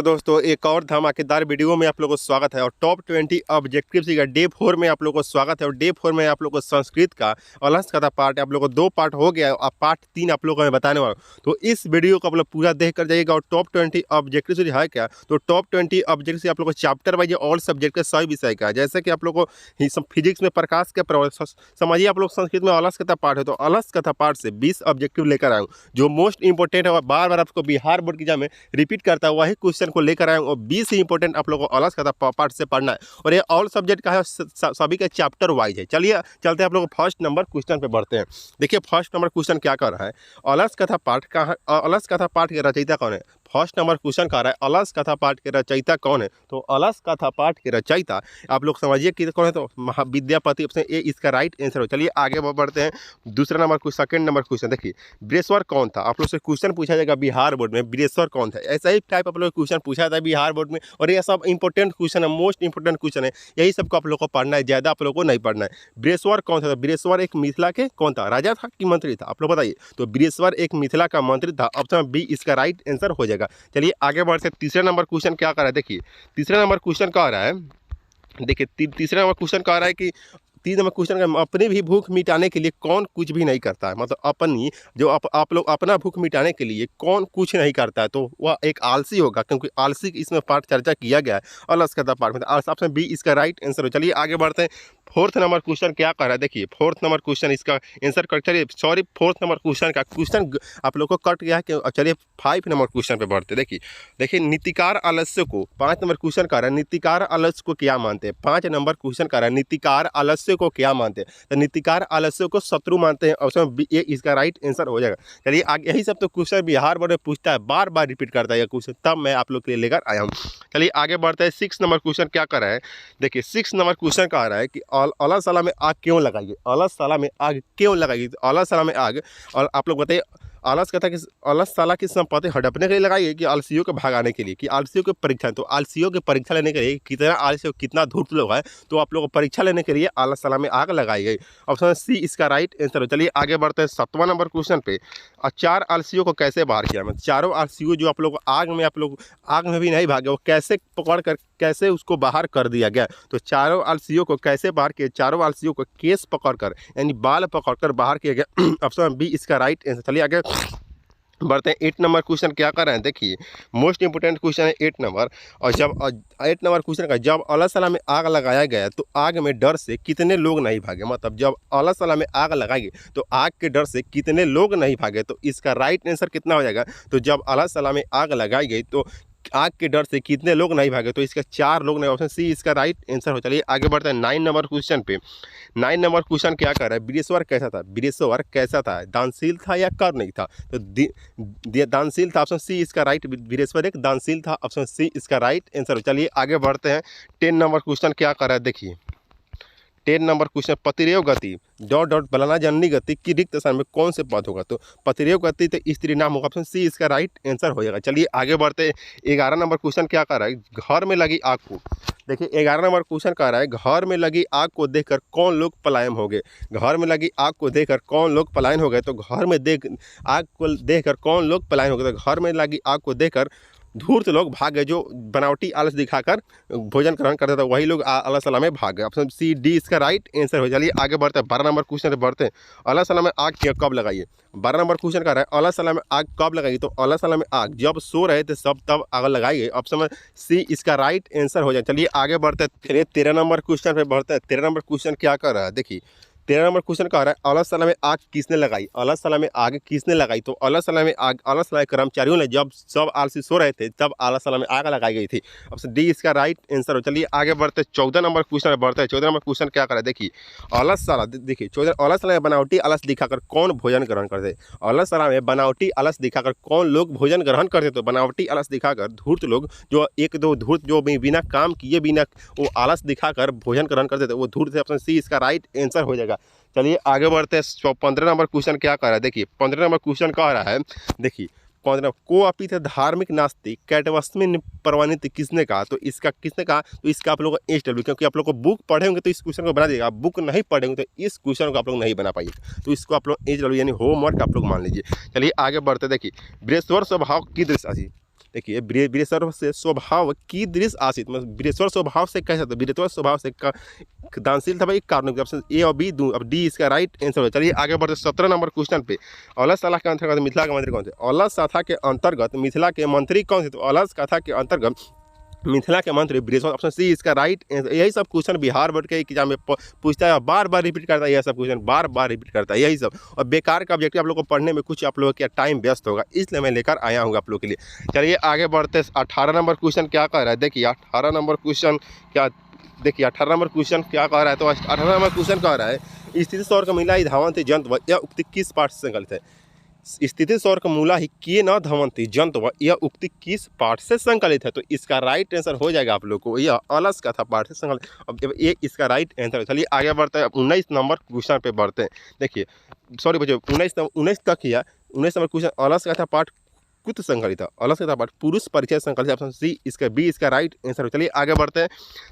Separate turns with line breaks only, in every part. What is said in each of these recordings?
तो दोस्तों एक और धमाकेदार वीडियो में आप लोगों को स्वागत है और टॉप 20 ऑब्जेक्टिव्स का डे 4 में आप लोगों को स्वागत है। और डे 4 में आप लोगों को संस्कृत का अलग का पार्ट आप लोगों को 2 पार्ट हो गया और पार्ट 3 आप लोगों को मैं बताने वाला हूँ। तो इस वीडियो को आप लोग पूरा देख कर जाइएगा। और टॉप 20 ऑब्जेक्टिव्स है क्या, तो टॉप 20 ऑब्जेक्टिव्स आप लोग को चैप्टर वाइज ऑल सब्जेक्ट के सही विषय का है। जैसे कि आप लोग को फिजिक्स में प्रकाश के प्रवर्तन समझिए, आप लोग संस्कृत में अलग कथा पार्ट है तो अलग कथा पार्ट से 20 ऑब्जेक्टिव लेकर आऊँ जो मोस्ट इंपॉर्टेंट है और बार बार आपको बिहार बोर्ड की एग्जाम में रिपीट करता है वही क्वेश्चन को लेकर आए और 20 ही इंपॉर्टेंट आप लोगों को अलग का पार्ट से पढ़ना है। और ये ऑल सब्जेक्ट का है, सभी का चैप्टर वाइज है। चलिए चलते हैं आप लोग फर्स्ट नंबर क्वेश्चन पे बढ़ते हैं। देखिए फर्स्ट नंबर क्वेश्चन क्या कर रहा है, अलग कथा पाठ का है। अलग कथा पाठ के रचयिता कौन है? फर्स्ट नंबर क्वेश्चन कह रहा है अलग कथा पाठ के रचयिता कौन है? तो अलग कथा पाठ के रचयिता आप लोग समझिए कि कौन है, तो महाविद्यापति ऑप्शन ए इसका राइट आंसर हो। चलिए आगे बढ़ते हैं दूसरा नंबर सेकंड नंबर क्वेश्चन। देखिए बृहस्पति कौन था? आप लोग से क्वेश्चन पूछा जाएगा बिहार बोर्ड में, बृहस्पति कौन था? ऐसा ही टाइप आप लोग क्वेश्चन पूछा था बिहार बोर्ड में और ये सब इंपॉर्टेंट क्वेश्चन है, मोस्ट इंपॉर्टेंट क्वेश्चन है। यही सबको आप लोग को पढ़ना है, ज़्यादा आप लोग को नहीं पढ़ना है। बृहस्पति कौन था? बृहस्पति एक मिथिला के कौन था, राजा था कि मंत्री था? आप लोग बताइए। तो बृहस्पति एक मिथिला का मंत्री था, ऑप्शन बी इसका राइट आंसर हो जाएगा। चलिए आगे बढ़ते हैं। तीसरा नंबर क्वेश्चन क्या कर रहा है, देखिए तीसरा नंबर क्वेश्चन कह रहा है, देखिए तीसरा नंबर क्वेश्चन कह रहा है कि 3 नंबर क्वेश्चन का अपनी भी भूख मिटाने के लिए कौन कुछ भी नहीं करता है। मतलब अपनी जो आप लोग अपना भूख मिटाने के लिए कौन कुछ नहीं करता है, तो वह एक आलसी होगा, क्योंकि आलसी इसमें पार्ट चर्चा किया गया है अलग का पार्ट में। ऑप्शन बी इसका राइट आंसर हो। चलिए आगे बढ़ते हैं। फोर्थ नंबर क्वेश्चन क्या कर रहा है, देखिए फोर्थ नंबर क्वेश्चन इसका आंसर कर, चलिए सॉरी फोर्थ नंबर क्वेश्चन का क्वेश्चन आप लोग को कट गया है कि चलिए 5 नंबर क्वेश्चन पे बढ़ते। देखिए नीतिकार आलस्य को 5 नंबर क्वेश्चन कर रहा है, नीतिकार आलस्य को क्या मानते हैं? 5 नंबर क्वेश्चन कर रहा है नीतिकार आलस्य को क्या मानते हैं? तो नीतिकार आलस्य को शत्रु मानते हैं, ऑप्शन बी ए इसका राइट आंसर हो जाएगा। चलिए आगे यही सब तो क्वेश्चन बिहार बोर्ड में पूछता है, बार बार रिपीट करता है यह क्वेश्चन, तब मैं आप लोग के लिए लेकर आया हूँ। चलिए आगे बढ़ते हैं। 6 नंबर क्वेश्चन क्या कर रहा है, देखिए 6 नंबर क्वेश्चन कह रहा है कि अल्लाह साला में आग क्यों लगाइए? अल्लाह साला में आग क्यों लगाइए? तो अल्लाह साला में आग, और आप लोग बताइए अलग कथा कि अलग साला की संपत्ति हड़पने के लिए लगाइए कि आलसियों को भगाने के लिए, कि आलसियों के परीक्षा? तो आलसियों की परीक्षा लेने के लिए कितना आलसी कितना धूर्त लोग है, तो आप लोग को परीक्षा लेने के लिए अलग साला में आग लगाई गई। ऑप्शन सी इसका राइट आंसर हो। चलिए आगे बढ़ते हैं 7वां नंबर क्वेश्चन पे। 4 आलसियों को कैसे बाहर किया? मतलब चारों आलसियों जो आप लोग आग में, आप लोग आग में भी नहीं भागे, वो कैसे पकड़ कर कैसे उसको बाहर कर दिया गया? तो चारों आलसियों को कैसे बाहर किया? चारों आलसियों को केस पकड़कर यानी बाल पकड़कर बाहर किया गया। ऑप्शन बी इसका राइट आंसर। चलिए आगे बढ़ते हैं। 8 नंबर क्वेश्चन क्या कर रहे हैं, देखिए मोस्ट इंपोर्टेंट क्वेश्चन है 8 नंबर। और जब 8 नंबर क्वेश्चन का, जब अल्लाह सला में आग लगाया गया तो आग में डर से कितने लोग नहीं भागे? मतलब जब अल्लाह सला में आग लगाई तो आग के डर से कितने लोग नहीं भागे? तो इसका राइट आंसर कितना हो जाएगा? तो जब अल्लाह सला में आग लगाई गई तो आग के डर से कितने लोग नहीं भागे? तो इसका 4 लोग नहीं, ऑप्शन सी इसका राइट आंसर हो। चलिए आगे बढ़ते हैं 9 नंबर क्वेश्चन पे। 9 नंबर क्वेश्चन क्या कर रहा है, बृहस्पति कैसा था? बृहस्पति कैसा था, दानशील था या कर नहीं था? तो दानशील था, ऑप्शन सी इसका राइट। बृहस्पति एक दानशील था, ऑप्शन सी इसका राइट आंसर हो। चलिए आगे बढ़ते हैं। 10 नंबर क्वेश्चन क्या कर रहा है, देखिए 10 नंबर क्वेश्चन, पतिरेव गति डॉट डॉट बलाना जननी गति की रिक्त स्थान में कौन से पद होगा? तो पतिरेव गति तो स्त्री नाम होगा, ऑप्शन सी इसका राइट आंसर हो जाएगा। चलिए आगे बढ़ते। 11 नंबर क्वेश्चन क्या कर रहा है, घर में लगी आग को, देखिए 11 नंबर क्वेश्चन कह रहा है घर में लगी आग को देखकर कौन लोग पलायन हो गए? घर में लगी आग को देखकर कौन लोग पलायन हो गए? तो घर में आग को देखकर कौन लोग पलायन हो गए? तो घर में लगी आग को देखकर धूर्त लोग भाग गए, जो बनावटी आलस दिखाकर भोजन ग्रहण करते थे वही लोग अल्लाह सला में भाग गए। ऑप्शन सी डी इसका राइट आंसर हो। चलिए आगे बढ़ते हैं। 12 नंबर क्वेश्चन से बढ़ते हैं। अल्लाह सला में आग कब लगाइए? 12 नंबर क्वेश्चन कर रहा है अल्लाह सला में आग कब लगाइए? तो अल्लाह सला में आग जब सो रहे थे सब तब आग लगाइए, ऑप्शन सी इसका राइट आंसर हो जाए। चलिए आगे बढ़ते हैं। फिर 13 नंबर क्वेश्चन पे बढ़ते हैं। 13 नंबर क्वेश्चन क्या कर रहा है, देखिए 13 नंबर क्वेश्चन कह रहा है अल्लाह सला में आग किसने लगाई? अल्लाह सला में आग किसने लगाई? तो अल्लाह सला में आग अल्लाह सला के कर्मचारियों ने जब सब आलसी सो रहे थे तब अल्लाह सला में आग लगाई गई थी, ऑप्शन डी इसका राइट आंसर हो। चलिए आगे बढ़ते 14 नंबर क्वेश्चन में बढ़ते हैं। 14 नंबर क्वेश्चन क्या कर रहा है, देखिए अल्लाह सला, देखिए 14 अल्लाह सला में बनावटी आलस दिखाकर कौन भोजन ग्रहण करते? अल्लाह सला में बनावटी आलस दिखाकर कौन लोग भोजन ग्रहण करते? तो बनावटी आलस दिखाकर धूर्त लोग, जो एक दो धूर्त जो बिना काम किए बिना वो आलस दिखाकर भोजन ग्रहण करते थे वो धूर्त थे, ऑप्शन सी इसका राइट आंसर हो जाएगा। चलिए आगे बढ़ते हैं। 15 नंबर क्वेश्चन क्या कर रहा है, देखिए 15 नंबर क्वेश्चन कह रहा है, देखिए 15 को अपित धार्मिक नास्तिक कैटवस्मिन परवानित किसने कहा? तो इसका किसने कहा? तो इसका आप लोग को HW, क्योंकि आप लोग को बुक पढ़े होंगे तो इस क्वेश्चन को बना देगा, आप बुक नहीं पढ़े होंगे तो इस क्वेश्चन को आप लोग नहीं बना पाइए, तो इसको आप लोग HW यानी होमवर्क आप लोग मान लीजिए। चलिए आगे बढ़ते। देखिए बृहस्पति स्वभाव की दृष्टि, देखिए वीरेश्वर से स्वभाव की दृश्य आशित, मतलब वीरेश्वर स्वभाव से कह सकते, वीरेश्वर स्वभाव से दानशील था भाई कारणों के, ऑप्शन ए और बी दूँ, अब डी इसका राइट आंसर हो। चलिए आगे बढ़ते 17 नंबर क्वेश्चन पे। औलस साला के अंतर्गत मिथिला के मंत्री कौन थे? औलस कथा के अंतर्गत मिथिला के मंत्री कौन थे? तो औलस कथा के अंतर्गत मिथिला के मंत्री वीरेश्वर, ऑप्शन सी इसका राइट आंसर। यही सब क्वेश्चन बिहार बोर्ड के एग्जाम में पूछता है, बार बार रिपीट करता है, यह सब क्वेश्चन बार बार रिपीट करता है यही सब। और बेकार का ऑब्जेक्टिव आप लोग को पढ़ने में कुछ आप लोगों का टाइम व्यस्त होगा, इसलिए मैं लेकर आया हूँ आप लोग के लिए। चलिए आगे बढ़ते 18 नंबर क्वेश्चन क्या कह रहा है, देखिए 18 नंबर क्वेश्चन क्या, देखिए 18 नंबर क्वेश्चन क्या कह रहा है। तो 18 नंबर क्वेश्चन कह रहा है, स्थिति सौर का मिला धावंती जंतु यह उक्ति किस पाठ से संकलित है? स्थिति सौर का मूला ही के न धमंती जंतु यह उक्ति किस पाठ से संकलित है? तो इसका राइट आंसर हो जाएगा आप लोग को, यह अलस कथा पाठ से संकलित। अब ये इसका राइट आंसर है। चलिए आगे बढ़ते हैं, 19 नंबर क्वेश्चन पे बढ़ते हैं। देखिए सॉरी बच्चों 19 तक ही है। 19 नंबर क्वेश्चन, अलस कथा पाठ कुत संकलित है? अलस कथा पाठ पुरुष परिचय संकलित है, ऑप्शन सी इसका बी इसका राइट आंसर है। चलिए आगे बढ़ते हैं।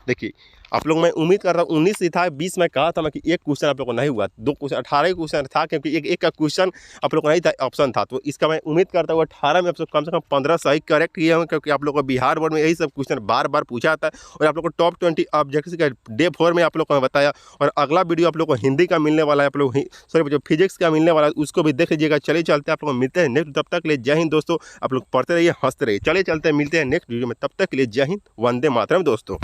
देखिए आप लोग, मैं उम्मीद कर रहा हूँ 19 ही था, 20 में कहा था मैं कि एक क्वेश्चन आप लोग को नहीं हुआ, 2 क्वेश्चन 18 क्वेश्चन था, क्योंकि एक का क्वेश्चन आप लोग को नहीं था, ऑप्शन था। तो इसका मैं उम्मीद करता हूँ 18 में आप लोग कम से कम 15 सही करेक्ट किए होंगे, क्योंकि आप लोग को बिहार बोर्ड में यही सब क्वेश्चन बार बार पूछा था। और आप लोग को टॉप 20 ऑब्जेक्टिव्स का डे 4 में आप लोग को मैं बताया। और अगला वीडियो आप लोग को हिंदी का मिलने वाला है, आप लोग सॉरी जो फिजिक्स का मिलने वाला है उसको भी देख लीजिएगा। चलिए चलते हैं, आप लोग मिलते हैं नेक्स्ट, तब तक के लिए जय हिंद दोस्तों। आप लोग पढ़ते रहिए, हंसते रहिए। चलिए चलते हैं, मिलते हैं नेक्स्ट वीडियो में, तब तक के लिए जय हिंद, वंदे मातरम दोस्तों।